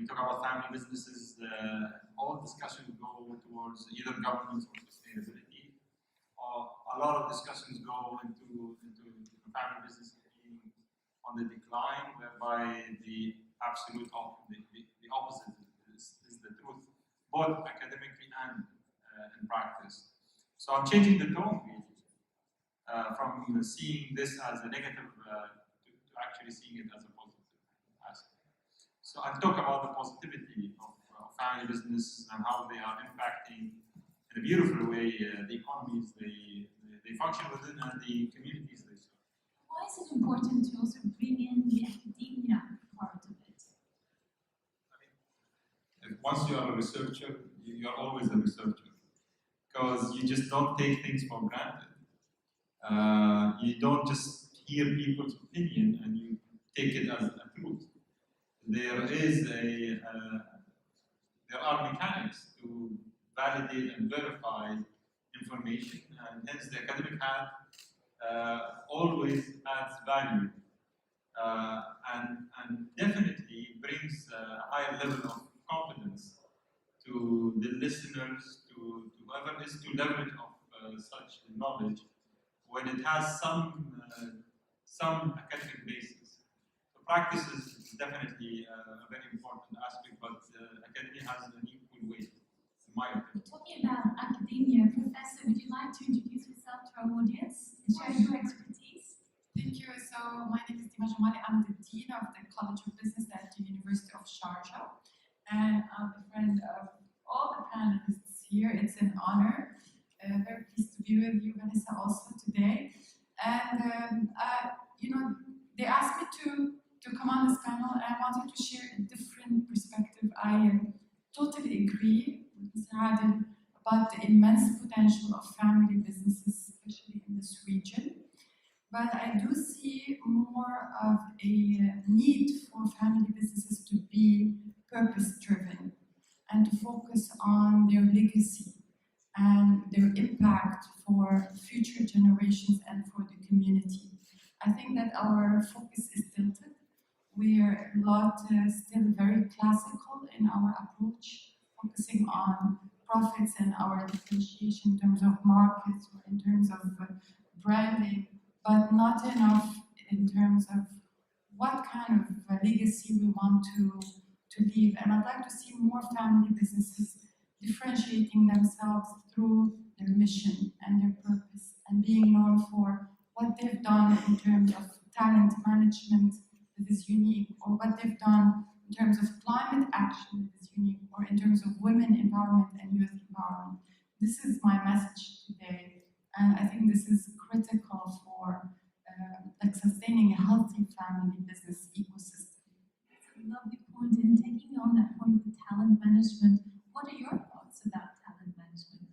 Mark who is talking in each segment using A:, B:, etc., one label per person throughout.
A: we talk about family businesses, all discussions go towards either governance or sustainability. A lot of discussions go into family business being on the decline, whereby the absolute the opposite is the truth, both academically and in practice. So I'm changing the tone really, from seeing this as a negative to actually seeing it as a positive aspect. So I'll talk about the positivity of family business and how they are impacting in a beautiful way the economies they function within and the communities they serve.
B: Why is it important to also bring in the academia part of it?
A: I mean, once you are a researcher, you are always a researcher, because you just don't take things for granted. You don't just hear people's opinion and you take it as a truth. There are mechanics to validate and verify information, and hence the academic hat always adds value and definitely brings a higher level of confidence to the listeners, to whoever is to leverage of such knowledge when it has some academic basis. So practice is definitely a very important aspect, but academia has an equal weight, in my opinion.
B: Talking about academia, Professor, would you like to introduce yourself to our audience and share your expertise?
C: Thank you. So my name is Dima Jamali. I'm the Dean of the College of Business at the University of Sharjah. And I'm a friend of all the panelists here. It's an honor. Very pleased to be with you, Vanessa, also today. And they asked me to come on this panel, and I wanted to share a different perspective. I totally agree with Mr. Adil about the immense potential of family businesses, especially in this region. But I do see more of a need for family businesses to be purpose-driven and to focus on their legacy and their impact for future generations and for the community. I think that our focus is tilted. We are a lot still very classical in our approach, focusing on profits and our differentiation in terms of markets or in terms of branding, but not enough in terms of what kind of legacy we want to leave. And I'd like to see more family businesses differentiating themselves through their mission and their purpose and being known for what they've done in terms of talent management that is unique, or what they've done in terms of climate action that is unique, or in terms of women empowerment and youth empowerment. This is my message today, and I think this is critical for sustaining a healthy family business ecosystem.
B: That's a lovely point, and taking on that point with talent management, what are your thoughts about talent management?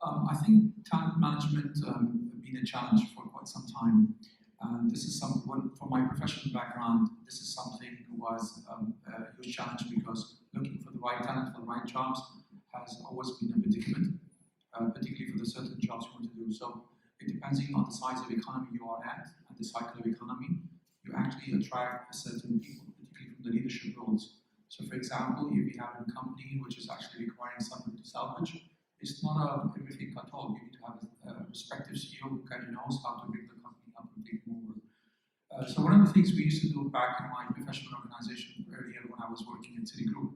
D: I think talent management has been a challenge for quite some time. This is from my professional background, this is something that was a huge challenge, because looking for the right talent for the right jobs has always been a predicament, particularly for the certain jobs you want to do. So it depending on the size of economy you are at and the cycle of economy, you actually attract certain people, particularly from the leadership roles. So for example, if you have a company which is actually requiring somebody to salvage, it's not everything at all. You need to have a respective CEO who kind of knows how to bring the company up and take them over. So one of the things we used to do back in my professional organization earlier when I was working in Citigroup,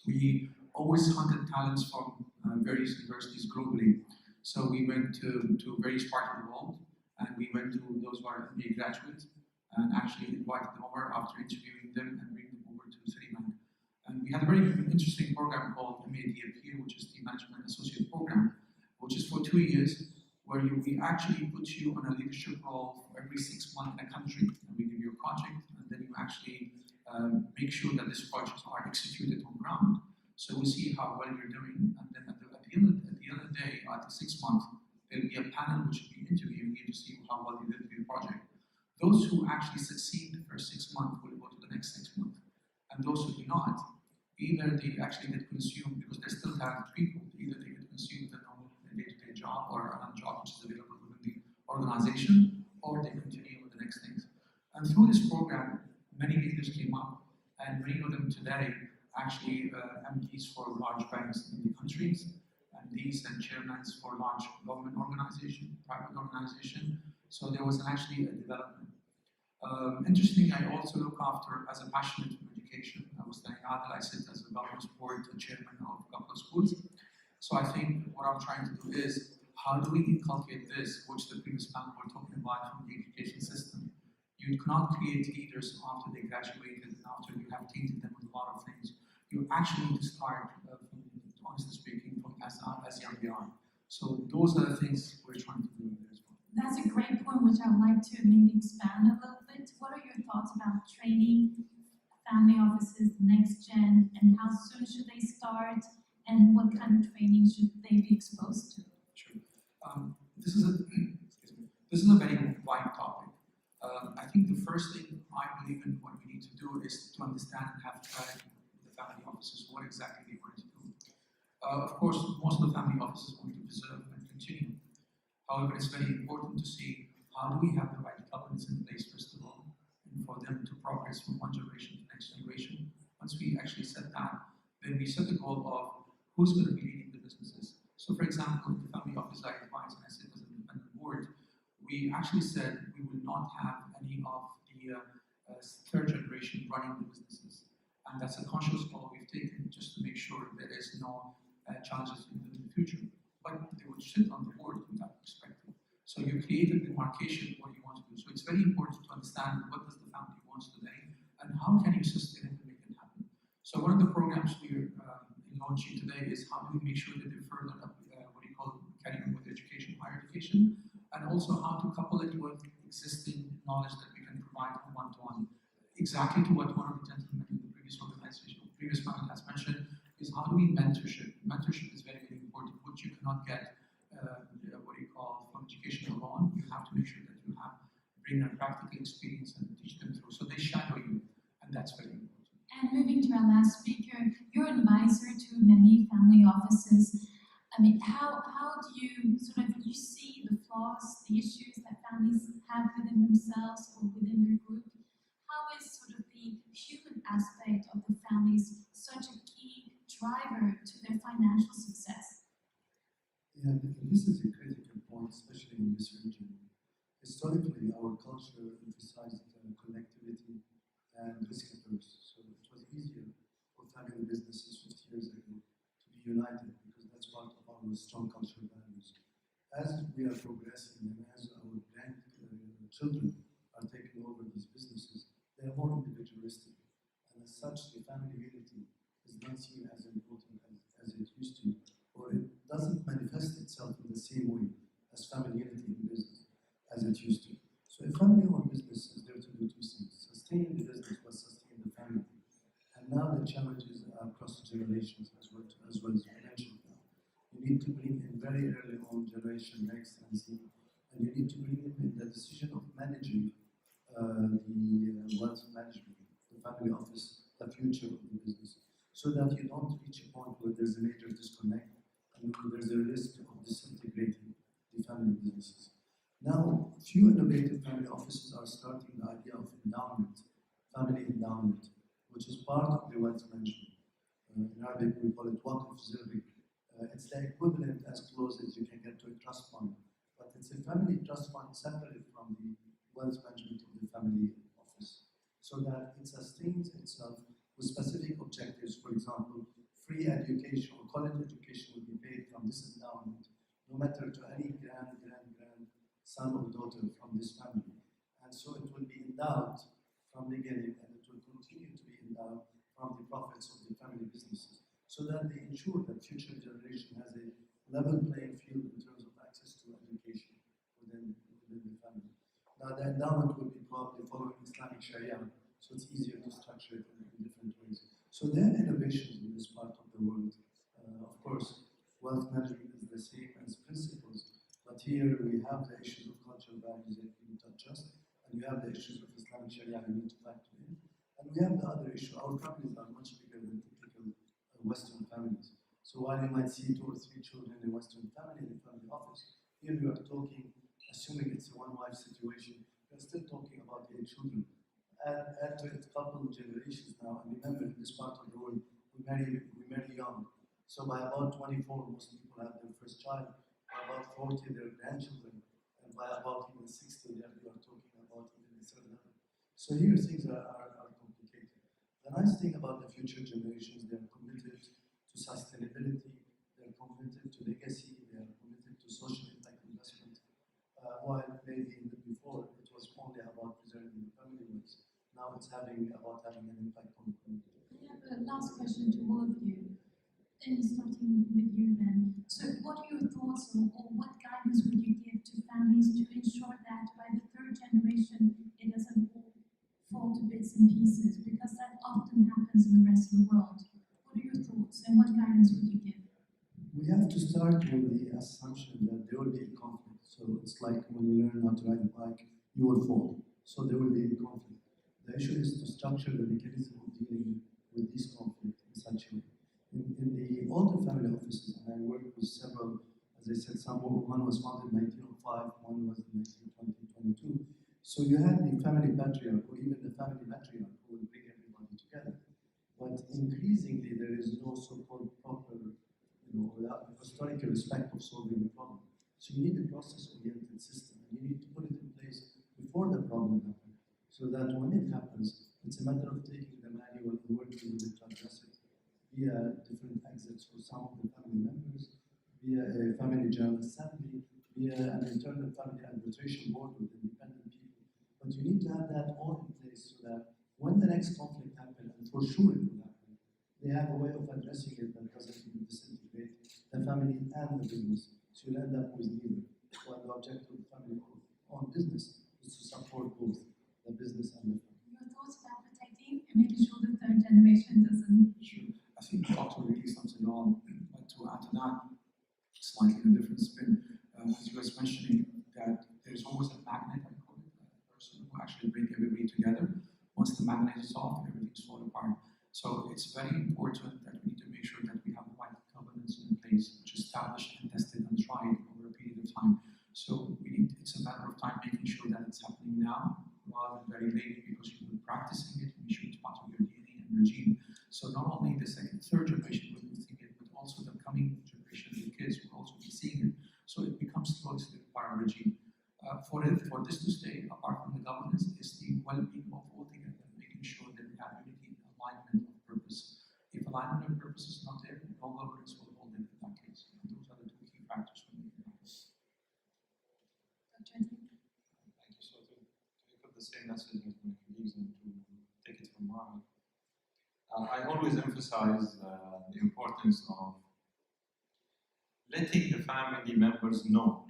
D: we always hunted talents from various universities globally. So we went to various parts of the world, and we went to those who are MBA graduates and actually invited them over after interviewing them and bring them over to Citibank. And we had a very interesting program called MADAP, which is the Management Associate Program, which is for 2 years, where we actually put you on a leadership role for every 6 months in a country, and we give you a project, and then you actually make sure that these projects are executed on ground. So we see how well you're doing, and then at the end of the day, at the 6 months, there'll be a panel which will be interviewing you to see how well you did with your project. Those who actually succeed the first 6 months will go to the next 6 months, and those who do not, either they actually get consumed because they're still talented people, either they get consumed in a day-to-day job or another job which is available within the organization, or they continue with the next things. And through this program, many leaders came up, and many of them today actually MDs for large banks in the countries, MDs and chairmen for large government organization, private organization. So there was actually a development. Interestingly, I also look after, as a passionate from education, I was telling Adel, I sit as a governance board chairman of a couple of schools. So I think what I'm trying to do is, how do we inculcate this, which the previous panel were talking about from the education system? You cannot create leaders after they graduated and after you have tainted them with a lot of things. You actually need to start, honestly speaking, from as young they are. So those are the things we're trying to do as well.
B: That's a great point, which I would like to maybe expand a little bit. What are your thoughts about training family offices, next gen, and how soon should they start, and what kind of training should they be exposed to?
D: Sure. This is a very wide topic. I think the first thing I believe in what we need to do is to understand and have clarity with the family offices, what exactly they want to do. Of course, most of the family offices want to preserve and continue. However, it's very important to see how do we have the right governance in place, first of all, and for them to progress from one generation to the next generation. Once we actually set that, then we set the goal of who's going to be leading the businesses. So, for example, the family office I advise, and I sit as an independent board, we actually said we will not have any of the third generation running the businesses. And that's a conscious call we've taken just to make sure there is no challenges in the future. But they would sit on the board from that perspective. So you created demarcation what you want to do. So it's very important to understand what does the family wants today and how can you sustain it and make it happen. So one of the programs we're launching today is how do we make sure that they further what you call carrying with education, higher education, and also how to couple it with existing knowledge that we can provide from one-to-one. Exactly to what one of the gentlemen in the previous panel has mentioned is how do we mentorship? Mentorship is very, very important, which you cannot get what you call from education alone. You have to make sure that you bring a practical experience and teach them through. So they shadow you, and that's very important.
B: And moving to our last speaker, you're an advisor to many family offices. I mean, how do you you see the flaws, the issues that families have within themselves or within their group? How is the human aspect of the families such a key driver to their financial success?
E: Yeah, this is a critical point, especially in this region. Historically, our culture emphasized connectivity and risk averse, so it was easier for family businesses 50 years ago to be united because that's part of our strong cultural values. As we are progressing and as our grandchildren are taking over these businesses, they are more individualistic, and as such, the family unity is not seen as important as it used to, or it doesn't manifest itself in the same way as family unity in business as it used to. So a family-owned business is there to do two things: sustain the business but sustain the family. And now the challenges are across generations as well as you mentioned now. You need to bring in very early on generation X and Z, and you need to bring in the decision of managing the wealth management, the family office, the future of the business, so that you don't reach a point where there's a major disconnect and there's a risk of disintegrating the family businesses. Now, few innovative family offices are starting the idea of endowment, family endowment, which is part of the wealth management. In Arabic, we call it waqf zirri. It's the equivalent as close as you can get to a trust fund, but it's a family trust fund separate from the wealth management of the family office, so that it sustains itself with specific objectives. For example, free education or college education will be paid from this endowment, no matter to any son or daughter from this family. And so it will be endowed from the beginning, and it will continue to be endowed from the profits of the family businesses, so that they ensure that future generation has a level playing field in terms of access to education within the family. Now, the endowment will be probably following Islamic Sharia, so it's easier to structure it in different ways. So there are innovations in this part of the world. Of course, wealth management is the same as principles, but here we have the issues of cultural values that you touch us, and you have the issues of Islamic Sharia you need to factor in, and we have the other issue. Our companies are much bigger than typical Western families. So while you might see 2 or 3 children in a Western family in a family office, here you are talking, assuming it's a one-wife situation, you're still talking about 8 children. add to it a couple of generations now. And remember, in this part of the world, we marry young. So by about 24, most people have their first child. By about 40, their grandchildren. And by about even 60, we are talking about even the third level. So here things are complicated. The nice thing about the future generations, they are committed to sustainability, they are committed to legacy, they are committed to social impact investment. While maybe before it was only about preserving the family wealth, now it's about having an impact on the community.
B: I have a last question to all of you. And starting with you then. So what are your thoughts or what guidance would you give to families to ensure that by the third generation it doesn't all fall to bits and pieces? Because that often happens in the rest of the world. What are your thoughts and what guidance would you give?
E: We have to start with the assumption that there will be a conflict. So it's like when you learn how to ride a bike, you will fall. So there will be a conflict. The issue is to structure the mechanism of dealing with this conflict in such a way. In the older family offices, and I worked with several, as I said, one was founded in 1905, one was in 1922. So you had the family patriarch, or even the family matriarch, who will bring everybody together. But increasingly, there is no so-called proper, historical respect of solving the problem. So you need a process-oriented system, and you need to put it in place before the problem happens, so that when it happens, it's a matter of taking the manual and working with it to address it via different exits for some of the family members, via a family general assembly, via an internal family arbitration board with independent people. But you need to have that all in place so that when the next conflict happens, and for sure it will happen, they have a way of addressing it that doesn't even disintegrate the family and the business. So you'll end up with neither. Well, the objective of the family on business is to support both the business and the family.
B: Your thoughts about protecting and making sure the third generation doesn't?
D: Sure. I think Dr. really something on, but to add to that, slightly in a different spin, as you was mentioning, that there's always a magnet, I call it, a person who actually bring everybody together. Once the magnet is off, everything's falling apart. So it's very important that we need to make sure that we have the right governance in place, which is established and tested and tried over a period of time. So it's a matter of time making sure that it's happening now, rather than very late, because you've been practicing it, and make sure it's part of your DNA and regime. So not only the second, third generation will be seeing it, but also the coming generation, the kids will also be seeing it. So it becomes slowly part of regime. For this to stay, apart from the governance, is the well-being of all together, making sure that we have unity and alignment of purpose. If alignment of purpose is not there, no governance will hold it in that case. And those are the two key factors for making that.
B: Dr. Adil?
A: Thank you. So to echo the same message as my colleagues and to take it from mine, I always emphasize the importance of letting the family members know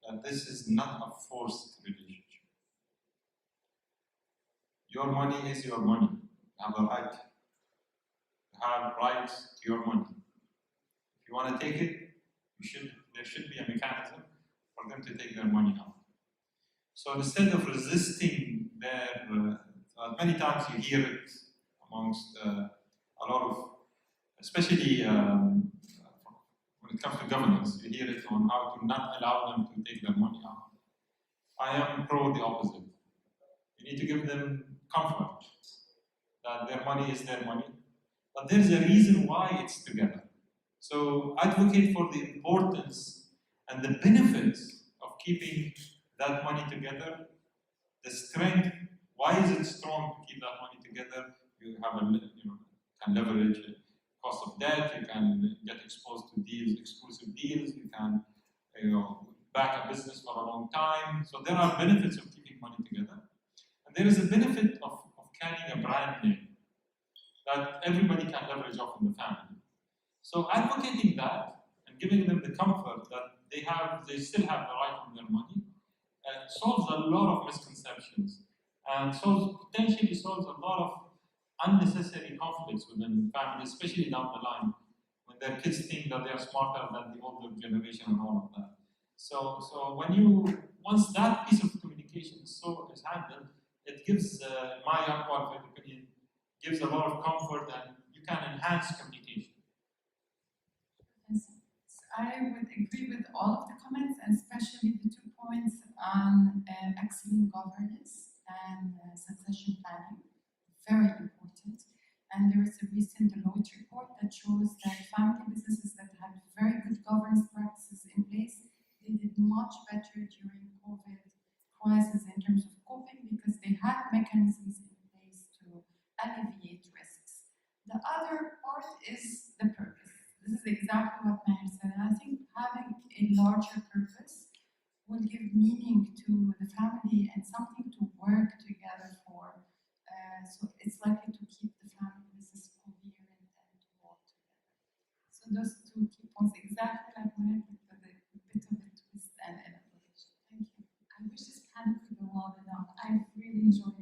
A: that this is not a forced relationship. Your money is your money. You have a right. You have rights to your money. If you want to take it, there should be a mechanism for them to take their money out. So instead of resisting their, many times you hear it amongst a lot of, especially when it comes to governance, you hear it on how to not allow them to take their money out. I am pro the opposite. You need to give them comfort that their money is their money, but there's a reason why it's together. So advocate for the importance and the benefits of keeping that money together, the strength. Why is it strong to keep that money together? You have can leverage it. Cost of debt, you can get exposed to deals, exclusive deals, you can back a business for a long time. So there are benefits of keeping money together. And there is a benefit of carrying a brand name that everybody can leverage off in the family. So advocating that and giving them the comfort that they still have the right on their money solves a lot of misconceptions and potentially solves a lot of unnecessary conflicts within families, especially down the line, when their kids think that they are smarter than the older generation and all of that. So once that piece of communication is handled, it gives, my unqualified opinion, gives a lot of comfort and you can enhance communication.
C: I would agree with all of the comments, and especially the 2 points on excellent governance and succession planning. very important. And there is a recent Deloitte report that shows that family businesses that had very good governance practices in place, they did much better during COVID crisis in terms of coping because they had mechanisms in place to alleviate risks. The other part is the purpose. This is exactly what Maher said. And I think having a larger purpose will give meaning to the family and something to work together for. So it's likely to keep the family business coherent and to work together. So those two key points, exactly like Maher, with a bit of a twist and elaboration. Thank you.
B: I wish this panel could go on and on. I really enjoyed